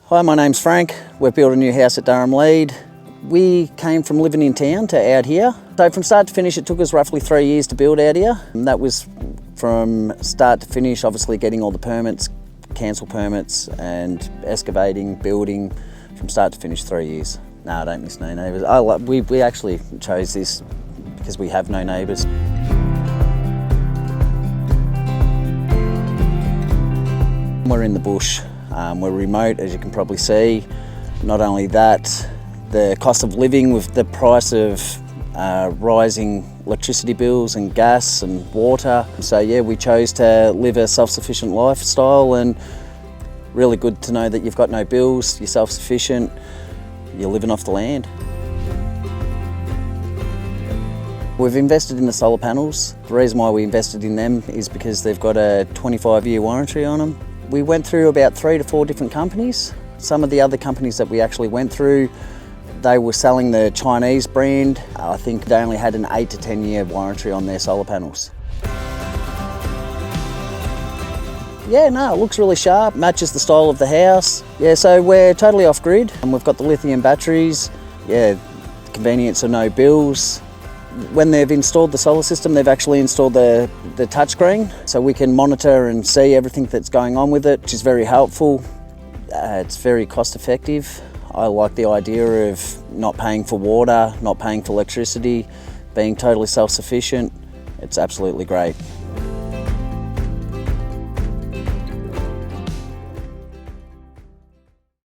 Hi, my name's Frank. We've built a new house at Durham Lead. We came from living in town to out here. So from start to finish, it took us roughly 3 years to build out here. And that was from start to finish, obviously getting all the permits, council permits and excavating, building, from start to finish 3 years. No, I don't miss no neighbours. We actually chose this because we have no neighbours. We're in the bush. We're remote, as you can probably see. Not only that, the cost of living with the price of rising electricity bills and gas and water. So yeah, we chose to live a self-sufficient lifestyle, and really good to know that you've got no bills, you're self-sufficient, you're living off the land. We've invested in the solar panels. The reason why we invested in them is because they've got a 25-year warranty on them. We went through about 3 to 4 different companies. Some of the other companies that we actually went through, they were selling the Chinese brand. I think they only had an 8 to 10 year warranty on their solar panels. Yeah, no, it looks really sharp, matches the style of the house. Yeah, so we're totally off grid and we've got the lithium batteries. Yeah, the convenience of no bills. When they've installed the solar system, they've actually installed the touchscreen, so we can monitor and see everything that's going on with it, which is very helpful. It's very cost effective. I like the idea of not paying for water, not paying for electricity, being totally self-sufficient. It's absolutely great.